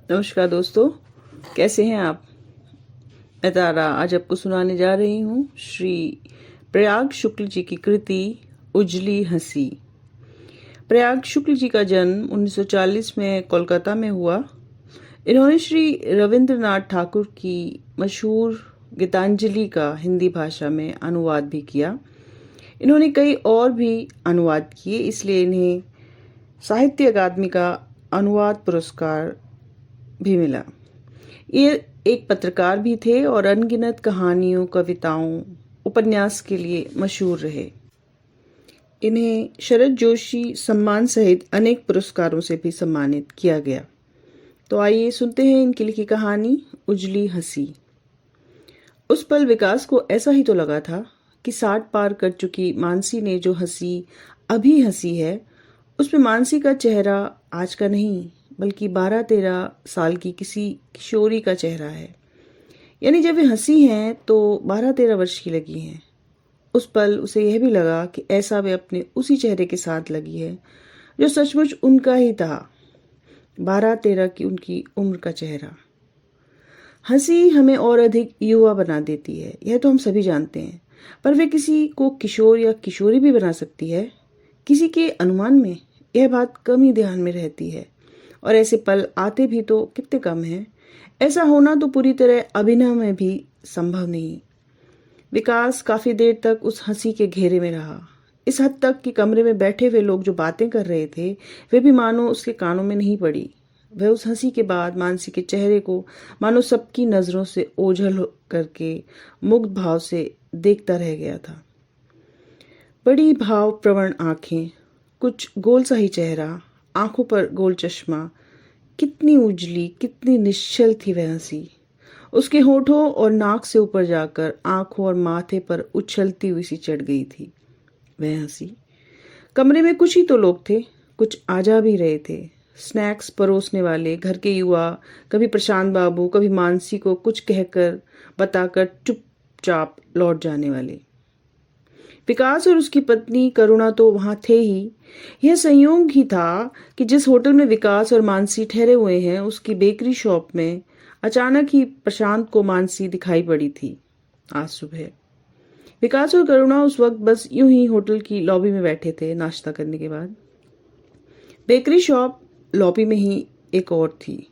नमस्कार दोस्तों, कैसे हैं आप। मैं तारा आज आपको सुनाने जा रही हूँ श्री प्रयाग शुक्ल जी की कृति उजली हंसी। प्रयाग शुक्ल जी का जन्म 1940 में कोलकाता में हुआ। इन्होंने श्री रविंद्रनाथ ठाकुर की मशहूर गीतांजलि का हिंदी भाषा में अनुवाद भी किया। इन्होंने कई और भी अनुवाद किए, इसलिए इन्हें साहित्य अकादमी का अनुवाद पुरस्कार भी मिला। ये एक पत्रकार भी थे और अनगिनत कहानियों, कविताओं, उपन्यास के लिए मशहूर रहे। इन्हें शरद जोशी सम्मान सहित अनेक पुरस्कारों से भी सम्मानित किया गया। तो आइए सुनते हैं इनकी लिखी कहानी उजली हंसी। उस पल विकास को ऐसा ही तो लगा था कि 60 पार कर चुकी मानसी ने जो हंसी अभी हंसी है, उसमें मानसी का चेहरा आज का नहीं बल्कि 12-13 साल की किसी किशोरी का चेहरा है। यानी जब वे हंसी हैं तो 12-13 वर्ष की लगी हैं। उस पल उसे यह भी लगा कि ऐसा वे अपने उसी चेहरे के साथ लगी है जो सचमुच उनका ही था, 12-13 की उनकी उम्र का चेहरा। हंसी हमें और अधिक युवा बना देती है, यह तो हम सभी जानते हैं, पर वे किसी को किशोर या किशोरी भी बना सकती है। किसी के अनुमान में यह बात कम ही ध्यान में रहती है और ऐसे पल आते भी तो कितने कम हैं। ऐसा होना तो पूरी तरह अभिनय में भी संभव नहीं। विकास काफी देर तक उस हंसी के घेरे में रहा, इस हद तक कि कमरे में बैठे हुए लोग जो बातें कर रहे थे वे भी मानो उसके कानों में नहीं पड़ी। वह उस हंसी के बाद मानसी के चेहरे को मानो सबकी नजरों से ओझल करके मुग्ध भाव से देखता रह गया था। बड़ी भाव प्रवण आंखें, कुछ गोल सा ही चेहरा, आंखों पर गोल चश्मा, कितनी उजली, कितनी निश्चल थी वह हंसी। उसके होठों और नाक से ऊपर जाकर आंखों और माथे पर उछलती हुई सी चढ़ गई थी वह हंसी। कमरे में कुछ ही तो लोग थे, कुछ आ जा भी रहे थे। स्नैक्स परोसने वाले, घर के युवा, कभी प्रशांत बाबू, कभी मानसी को कुछ कहकर बताकर चुपचाप लौट जाने वाले। विकास और उसकी पत्नी करुणा तो वहां थे ही। यह संयोग ही था कि जिस होटल में विकास और मानसी ठहरे हुए हैं, उसकी बेकरी शॉप में अचानक ही प्रशांत को मानसी दिखाई पड़ी थी आज सुबह। विकास और करुणा उस वक्त बस यूं ही होटल की लॉबी में बैठे थे नाश्ता करने के बाद। बेकरी शॉप लॉबी में ही एक और थी।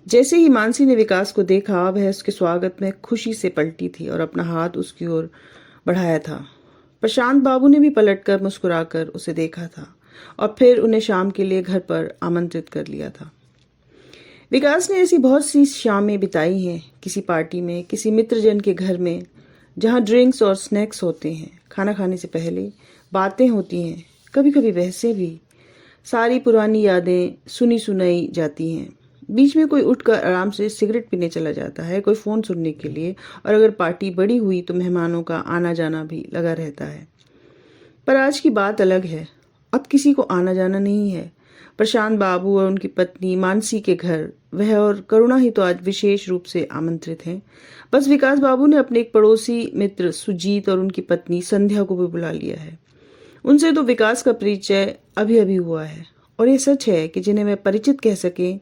जैसे ही मानसी ने विकास को देखा, वह उसके स्वागत में खुशी से पलटी थी और अपना हाथ उसकी ओर बढ़ाया था। प्रशांत बाबू ने भी पलटकर मुस्कुराकर उसे देखा था और फिर उन्हें शाम के लिए घर पर आमंत्रित कर लिया था। विकास ने ऐसी बहुत सी शामें बिताई हैं, किसी पार्टी में, किसी मित्रजन के घर में, जहां ड्रिंक्स और स्नैक्स होते हैं, खाना खाने से पहले बातें होती हैं, कभी कभी बहसें भी। सारी पुरानी यादें सुनी सुनाई जाती हैं। बीच में कोई उठकर आराम से सिगरेट पीने चला जाता है, कोई फोन सुनने के लिए, और अगर पार्टी बड़ी हुई तो मेहमानों का आना जाना भी लगा रहता है। पर आज की बात अलग है। अब किसी को आना जाना नहीं है। प्रशांत बाबू और उनकी पत्नी मानसी के घर वह और करुणा ही तो आज विशेष रूप से आमंत्रित हैं। बस विकास बाबू ने अपने एक पड़ोसी मित्र सुजीत और उनकी पत्नी संध्या को भी बुला लिया है। उनसे तो विकास का परिचय अभी अभी हुआ है और ये सच है कि जिन्हें वह परिचित कह सके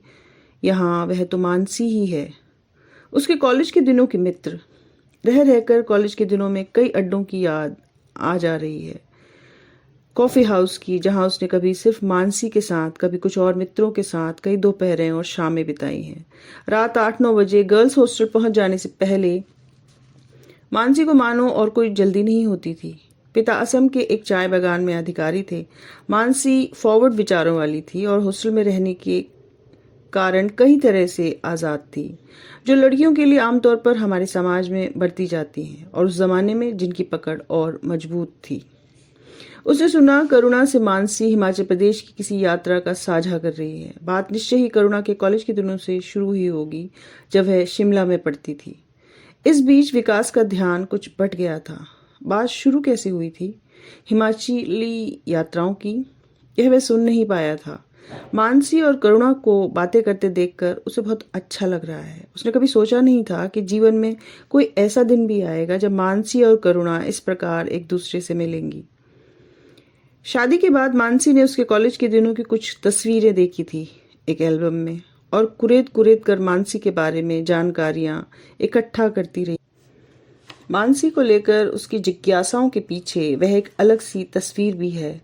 यहाँ, वह तो मानसी ही है। उसके कॉलेज के दिनों के मित्र। रह रहकर कॉलेज के दिनों में कई अड्डों की याद आ जा रही है। कॉफी हाउस की, जहां उसने कभी सिर्फ मानसी के साथ, कभी कुछ और मित्रों के साथ कई दोपहरें और शामें बिताई हैं। रात 8-9 बजे गर्ल्स हॉस्टल पहुंच जाने से पहले मानसी को मानो और कोई जल्दी नहीं होती थी। पिता असम के एक चाय बागान में अधिकारी थे। मानसी फॉरवर्ड विचारों वाली थी और हॉस्टल में रहने के कारण कई तरह से आज़ाद थी, जो लड़कियों के लिए आमतौर पर हमारे समाज में बरती जाती हैं और उस जमाने में जिनकी पकड़ और मजबूत थी। उसने सुना करुणा से मानसी हिमाचल प्रदेश की किसी यात्रा का साझा कर रही है। बात निश्चय ही करुणा के कॉलेज के दिनों से शुरू ही होगी, जब वह शिमला में पढ़ती थी। इस बीच विकास का ध्यान कुछ बट गया था। बात शुरू कैसे हुई थी? हिमाचली यात्राओं की। यह वह सुन नहीं पाया था। मानसी और करुणा को बातें करते देखकर उसे बहुत अच्छा लग रहा है। उसने कभी सोचा नहीं था कि जीवन में कोई ऐसा दिन भी आएगा जब मानसी और करुणा इस प्रकार एक दूसरे से मिलेंगी। शादी के बाद मानसी ने उसके कॉलेज के दिनों की कुछ तस्वीरें देखी थी एक एल्बम में। और कुरेद कुरेद कर मानसी के बारे में जानकारियां इकट्ठा करती रही। मानसी को लेकर उसकी जिज्ञासाओं के पीछे वह एक अलग सी तस्वीर भी है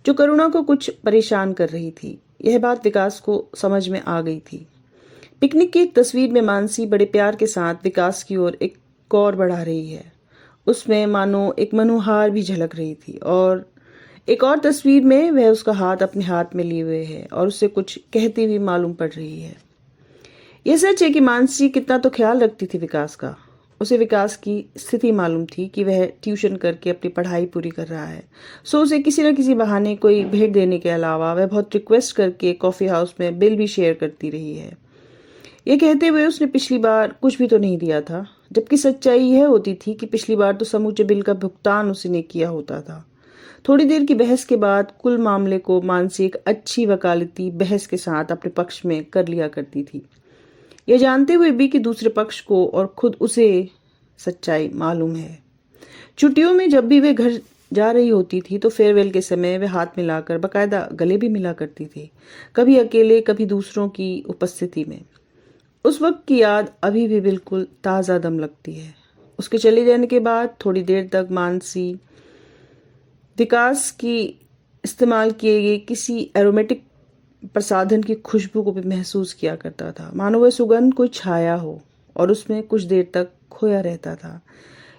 जो करुणा को कुछ परेशान कर रही थी। यह बात विकास को समझ में आ गई थी। पिकनिक की एक तस्वीर में मानसी बड़े प्यार के साथ विकास की ओर एक कौर बढ़ा रही है। उसमें मानो एक मनोहार भी झलक रही थी और एक और तस्वीर में वह उसका हाथ अपने हाथ में लिए हुए है और उससे कुछ कहती हुई मालूम पड़ रही है। यह सच है कि मानसी कितना तो ख्याल रखती थी विकास का। उसे विकास की स्थिति मालूम थी कि वह ट्यूशन करके अपनी पढ़ाई पूरी कर रहा है, सो उसे किसी न किसी बहाने कोई भेंट देने के अलावा वह बहुत रिक्वेस्ट करके कॉफी हाउस में बिल भी शेयर करती रही है। ये कहते हुए उसने पिछली बार कुछ भी तो नहीं दिया था, जबकि सच्चाई यह होती थी कि पिछली बार तो समूचे बिल का भुगतान उसने किया होता था। थोड़ी देर की बहस के बाद कुल मामले को मानसी एक अच्छी वकालती बहस के साथ अपने पक्ष में कर लिया करती थी, यह जानते हुए भी कि दूसरे पक्ष को और खुद उसे सच्चाई मालूम है। छुट्टियों में जब भी वे घर जा रही होती थी तो फेयरवेल के समय वे हाथ मिलाकर बाकायदा गले भी मिला करती थी, कभी अकेले कभी दूसरों की उपस्थिति में। उस वक्त की याद अभी भी बिल्कुल ताज़ा दम लगती है। उसके चले जाने के बाद थोड़ी देर तक मानसी विकास की इस्तेमाल किए गए किसी एरोमेटिक प्रसाधन की खुशबू को भी महसूस किया करता था, मानो वह सुगंध कोई छाया हो और उसमें कुछ देर तक खोया रहता था।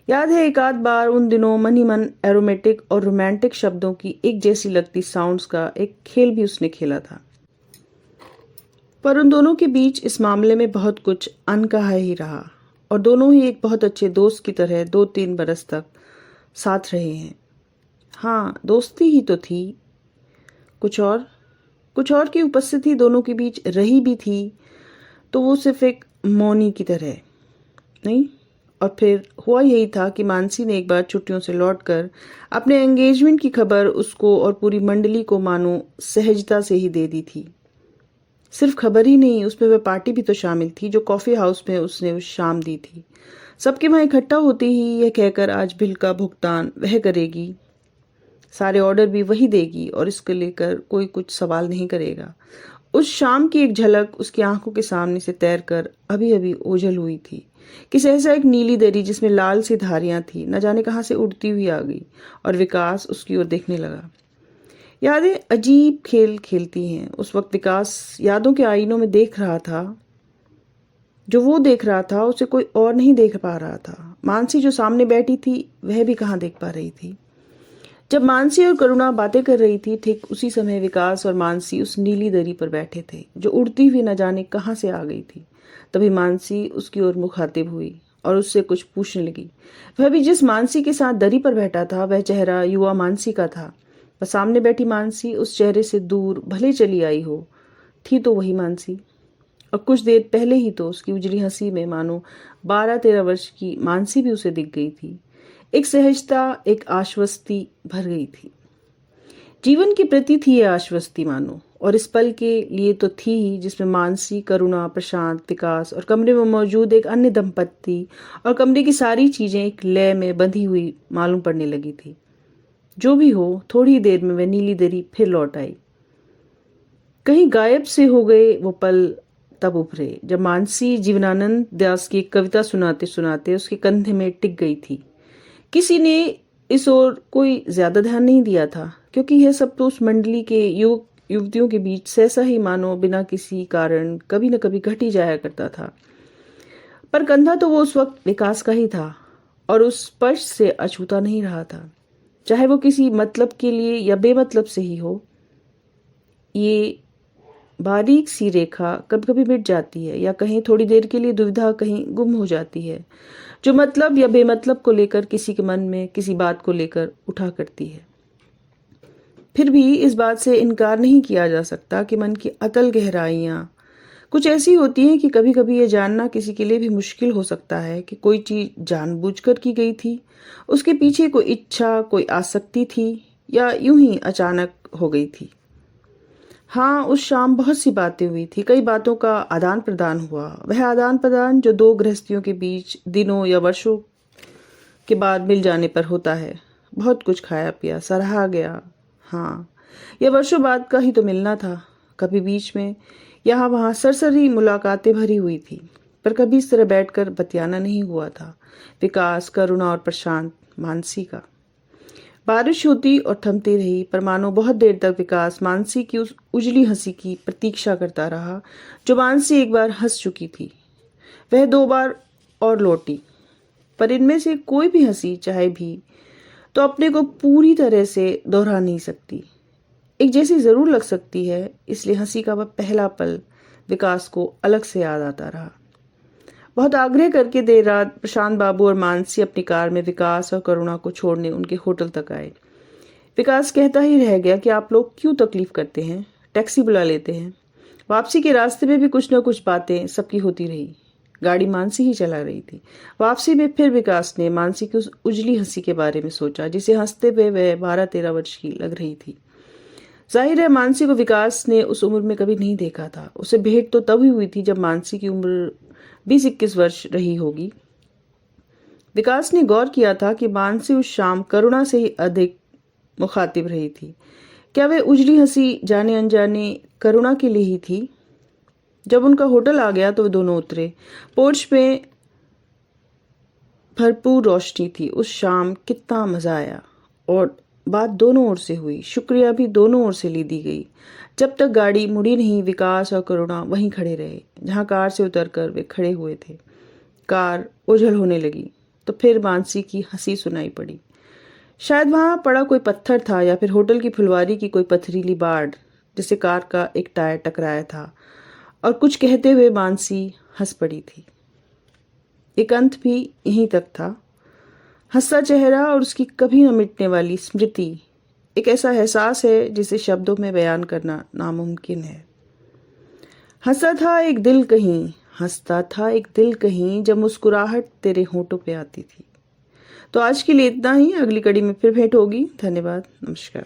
याद है एक आध बार उन दिनों मन ही मन एरोमेटिक और रोमांटिक शब्दों की एक जैसी लगती साउंड्स का एक खेल भी उसने खेला था। पर उन दोनों के बीच इस मामले में बहुत कुछ अनकहा ही रहा और दोनों ही एक बहुत अच्छे दोस्त की तरह 2-3 बरस तक साथ रहे हैं। हाँ, दोस्ती ही तो थी, कुछ और की उपस्थिति दोनों के बीच रही भी थी तो वो सिर्फ एक मौनी की तरह नहीं। और फिर हुआ यही था कि मानसी ने एक बार छुट्टियों से लौटकर अपने एंगेजमेंट की खबर उसको और पूरी मंडली को मानो सहजता से ही दे दी थी। सिर्फ खबर ही नहीं, उसमें वह पार्टी भी तो शामिल थी जो कॉफी हाउस में उसने उस शाम दी थी। सबके वहां इकट्ठा होते ही यह कहकर आज बिल का भुगतान वह करेगी, सारे ऑर्डर भी वही देगी और इसको लेकर कोई कुछ सवाल नहीं करेगा। उस शाम की एक झलक उसकी आंखों के सामने से तैरकर अभी अभी ओझल हुई थी कि सहसा एक नीली दरी जिसमें लाल सी धारियां थी न जाने कहां से उड़ती हुई आ गई और विकास उसकी ओर देखने लगा। यादें अजीब खेल खेलती हैं। उस वक्त विकास यादों के आईनों में देख रहा था, जो वो देख रहा था उसे कोई और नहीं देख पा रहा था। मानसी जो सामने बैठी थी वह भी कहाँ देख पा रही थी। जब मानसी और करुणा बातें कर रही थी ठीक उसी समय विकास और मानसी उस नीली दरी पर बैठे थे जो उड़ती हुई न जाने कहां से आ गई थी। तभी मानसी उसकी ओर मुखातिब हुई और उससे कुछ पूछने लगी। वह भी जिस मानसी के साथ दरी पर बैठा था वह चेहरा युवा मानसी का था, पर सामने बैठी मानसी उस चेहरे से दूर भले चली आई हो, थी तो वही मानसी। और कुछ देर पहले ही तो उसकी उजली हंसी में मानो 12-13 वर्ष की मानसी भी उसे दिख गई थी। एक सहजता, एक आश्वस्ति भर गई थी। जीवन के प्रति थी यह आश्वस्ति मानो, और इस पल के लिए तो थी ही जिसमें मानसी, करुणा, प्रशांत, विकास और कमरे में मौजूद एक अन्य दंपत्ति और कमरे की सारी चीजें एक लय में बंधी हुई मालूम पड़ने लगी थी। जो भी हो, थोड़ी देर में वह नीली दरी फिर लौट आई। कहीं गायब से हो गए वो पल तब उभरे जब मानसी जीवनानंद दास की एक कविता सुनाते सुनाते उसके कंधे में टिक गई थी। किसी ने इस ओर कोई ज्यादा ध्यान नहीं दिया था क्योंकि यह सब तो उस मंडली के युवक युवतियों के बीच सहसा ही मानो बिना किसी कारण कभी न कभी घट ही जाया करता था। पर कंधा तो वो उस वक्त विकास का ही था और उस स्पर्श से अछूता नहीं रहा था, चाहे वो किसी मतलब के लिए या बेमतलब से ही हो। ये बारीक सी रेखा कभी कभी मिट जाती है या कहीं थोड़ी देर के लिए दुविधा कहीं गुम हो जाती है, जो मतलब या बेमतलब को लेकर किसी के मन में किसी बात को लेकर उठा करती है। फिर भी इस बात से इनकार नहीं किया जा सकता कि मन की अतल गहराइयां कुछ ऐसी होती हैं कि कभी कभी यह जानना किसी के लिए भी मुश्किल हो सकता है कि कोई चीज जानबूझकर की गई थी, उसके पीछे कोई इच्छा, कोई आसक्ति थी या यूं ही अचानक हो गई थी। हाँ, उस शाम बहुत सी बातें हुई थी, कई बातों का आदान प्रदान हुआ। वह आदान प्रदान जो दो गृहस्थियों के बीच दिनों या वर्षों के बाद मिल जाने पर होता है। बहुत कुछ खाया पिया, सराहा गया। हाँ, यह वर्षों बाद का ही तो मिलना था। कभी बीच में यहाँ वहाँ सरसरी मुलाकातें भरी हुई थी, पर कभी इस तरह बैठकर बतियाना नहीं हुआ था। विकास, करुणा और प्रशांत, मानसी का। बारिश होती और थमती रही, पर मानो बहुत देर तक विकास मानसी की उस उजली हंसी की प्रतीक्षा करता रहा जो मानसी एक बार हंस चुकी थी। वह 2 बार और लौटी, पर इनमें से कोई भी हंसी चाहे भी तो अपने को पूरी तरह से दोहरा नहीं सकती। एक जैसी जरूर लग सकती है, इसलिए हंसी का वह पहला पल विकास को अलग से याद आता रहा। बहुत आग्रह करके देर रात प्रशांत बाबू और मानसी अपनी कार में विकास और करुणा को छोड़ने उनके होटल तक आए। विकास कहता ही रह गया कि आप लोग क्यों तकलीफ करते हैं, टैक्सी बुला लेते हैं। वापसी के रास्ते में भी कुछ न कुछ बातें सबकी होती रही। गाड़ी मानसी ही चला रही थी। वापसी में फिर विकास ने मानसी की उस उजली हंसी के बारे में सोचा जिसे हंसते हुए वह 12-13 वर्ष की लग रही थी। जाहिर है मानसी को विकास ने उस उम्र में कभी नहीं देखा था। उसे भेंट तो तब ही हुई थी जब मानसी की उम्र 20-21 वर्ष रही होगी। विकास ने गौर किया था कि मानसी उस शाम करुणा से ही अधिक मुखातिब रही थी। क्या वह उजली हंसी जाने अनजाने करुणा के लिए ही थी? जब उनका होटल आ गया तो वे दोनों उतरे। पोर्च में भरपूर रोशनी थी। उस शाम कितना मजा आया और बात दोनों ओर से हुई। शुक्रिया भी दोनों ओर से ली दी गई। जब तक गाड़ी मुड़ी नहीं, विकास और करुणा वहीं खड़े रहे जहां कार से उतरकर वे खड़े हुए थे। कार उछल होने लगी तो फिर मानसी की हंसी सुनाई पड़ी। शायद वहां पड़ा कोई पत्थर था या फिर होटल की फुलवारी की कोई पथरीली बाढ़ जिसे कार का एक टायर टकराया था, और कुछ कहते हुए मानसी हंस पड़ी थी। एक अंत भी यहीं तक था। हंसता चेहरा और उसकी कभी न मिटने वाली स्मृति एक ऐसा एहसास है जिसे शब्दों में बयान करना नामुमकिन है। हंसता था एक दिल कहीं, हंसता था एक दिल कहीं, जब मुस्कुराहट तेरे होठों पे आती थी। तो आज के लिए इतना ही। अगली कड़ी में फिर भेंट होगी। धन्यवाद। नमस्कार।